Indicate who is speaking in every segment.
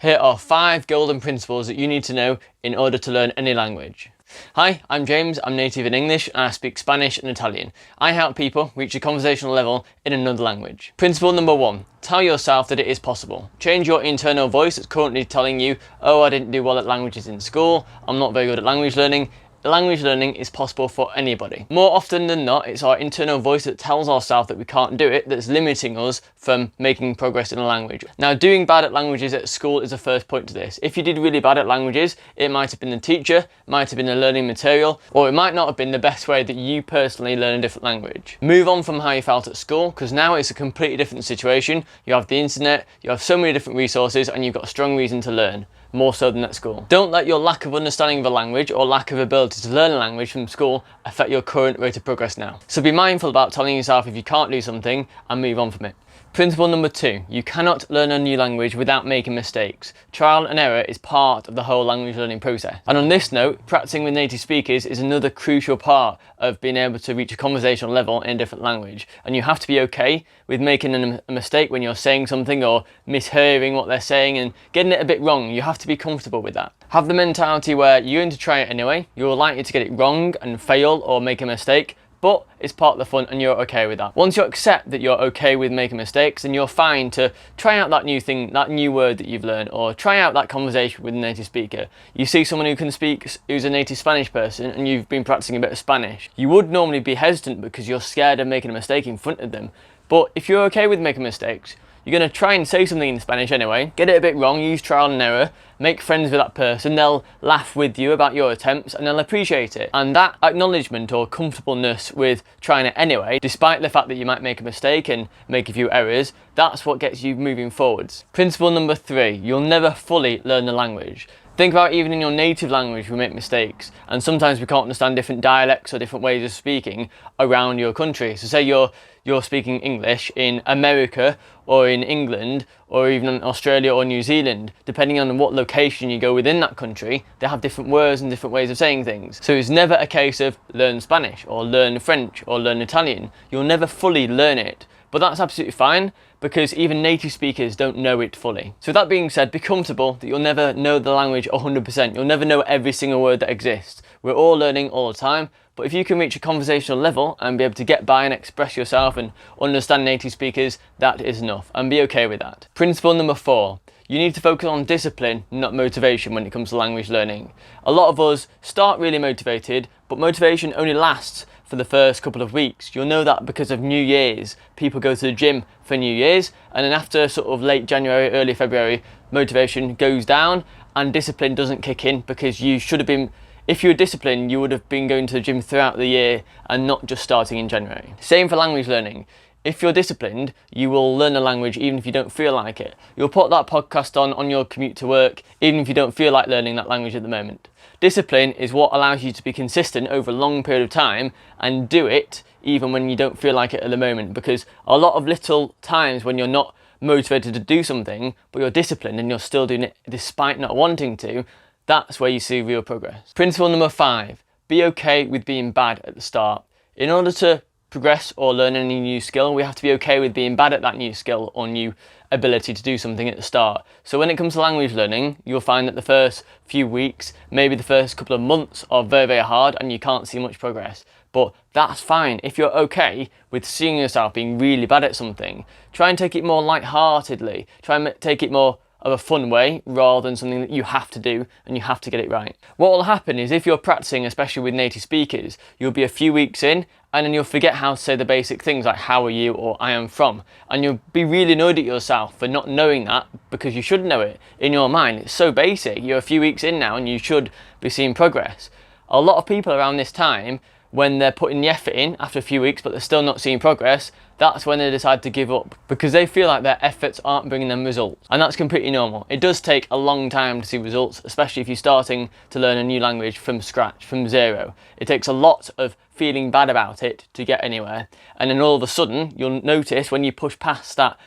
Speaker 1: Here are 5 golden principles that you need to know in order to learn any language. Hi, I'm James, I'm native in English and I speak Spanish and Italian. I help people reach a conversational level in another language. Principle number 1, tell yourself that it is possible. Change your internal voice that's currently telling you, oh, I didn't do well at languages in school, I'm not very good at language learning. Language learning is possible for anybody. More often than not, it's our internal voice that tells ourselves that we can't do it that's limiting us from making progress in a language. Now, doing bad at languages at school is the first point to this. If you did really bad at languages, it might have been the teacher, might have been the learning material, or it might not have been the best way that you personally learn a different language. Move on from how you felt at school, because now it's a completely different situation. You have the internet, you have so many different resources, and you've got a strong reason to learn. More so than at school. Don't let your lack of understanding of a language or lack of ability to learn a language from school affect your current rate of progress now. So be mindful about telling yourself if you can't do something and move on from it. Principle number 2, you cannot learn a new language without making mistakes. Trial and error is part of the whole language learning process. And on this note, practicing with native speakers is another crucial part of being able to reach a conversational level in a different language. And you have to be okay with making a mistake when you're saying something or mishearing what they're saying and getting it a bit wrong. You have to be comfortable with that. Have the mentality where you're going to try it anyway, you're likely to get it wrong and fail or make a mistake, but it's part of the fun and you're okay with that. Once you accept that you're okay with making mistakes, then you're fine to try out that new thing, that new word that you've learned, or try out that conversation with a native speaker. You see someone who can speak, who's a native Spanish person, and you've been practicing a bit of Spanish. You would normally be hesitant because you're scared of making a mistake in front of them. But if you're okay with making mistakes, you're going to try and say something in Spanish anyway, get it a bit wrong, use trial and error, make friends with that person, they'll laugh with you about your attempts and they'll appreciate it. And that acknowledgement or comfortableness with trying it anyway, despite the fact that you might make a mistake and make a few errors, that's what gets you moving forwards. Principle number 3, you'll never fully learn the language. Think about even in your native language we make mistakes, and sometimes we can't understand different dialects or different ways of speaking around your country. So say you're speaking English in America or in England or even in Australia or New Zealand. Depending on what location you go within that country, they have different words and different ways of saying things. So it's never a case of learn Spanish or learn French or learn Italian. You'll never fully learn it. But that's absolutely fine, because even native speakers don't know it fully. So with that being said, be comfortable that you'll never know the language 100%. You'll never know every single word that exists. We're all learning all the time, but if you can reach a conversational level and be able to get by and express yourself and understand native speakers, that is enough, and be okay with that. Principle number 4. You need to focus on discipline, not motivation when it comes to language learning. A lot of us start really motivated, but motivation only lasts for the first couple of weeks. You'll know that because of New Year's. People go to the gym for New Year's, and then after sort of late January, early February, motivation goes down and discipline doesn't kick in, because you should have been, if you were disciplined, you would have been going to the gym throughout the year and not just starting in January. Same for language learning. If you're disciplined, you will learn a language even if you don't feel like it. You'll put that podcast on your commute to work, even if you don't feel like learning that language at the moment. Discipline is what allows you to be consistent over a long period of time and do it even when you don't feel like it at the moment, because a lot of little times when you're not motivated to do something, but you're disciplined and you're still doing it despite not wanting to, that's where you see real progress. Principle number 5, be okay with being bad at the start. In order to progress or learn any new skill, we have to be okay with being bad at that new skill or new ability to do something at the start. So when it comes to language learning, you'll find that the first few weeks, maybe the first couple of months are very, very hard and you can't see much progress. But that's fine. If you're okay with seeing yourself being really bad at something, try and take it more lightheartedly. Try and take it more of a fun way rather than something that you have to do and you have to get it right. What will happen is if you're practicing, especially with native speakers, you'll be a few weeks in and then you'll forget how to say the basic things like how are you or I am from, and you'll be really annoyed at yourself for not knowing that, because you should know it in your mind. It's so basic. You're a few weeks in now and you should be seeing progress. A lot of people around this time, when they're putting the effort in after a few weeks but they're still not seeing progress, that's when they decide to give up, because they feel like their efforts aren't bringing them results. And that's completely normal. It does take a long time to see results, especially if you're starting to learn a new language from scratch, from zero. It takes a lot of feeling bad about it to get anywhere. And then all of a sudden, you'll notice when you push past that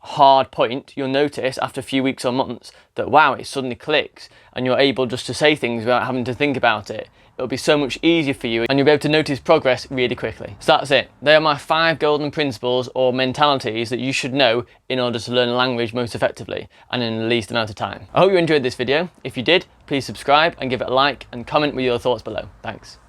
Speaker 1: hard point, you'll notice after a few weeks or months that wow, it suddenly clicks and you're able just to say things without having to think about it. It'll be so much easier for you and you'll be able to notice progress really quickly. So that's it. They are my 5 golden principles or mentalities that you should know in order to learn a language most effectively and in the least amount of time. I hope you enjoyed this video. If you did, please subscribe and give it a like and comment with your thoughts below. Thanks.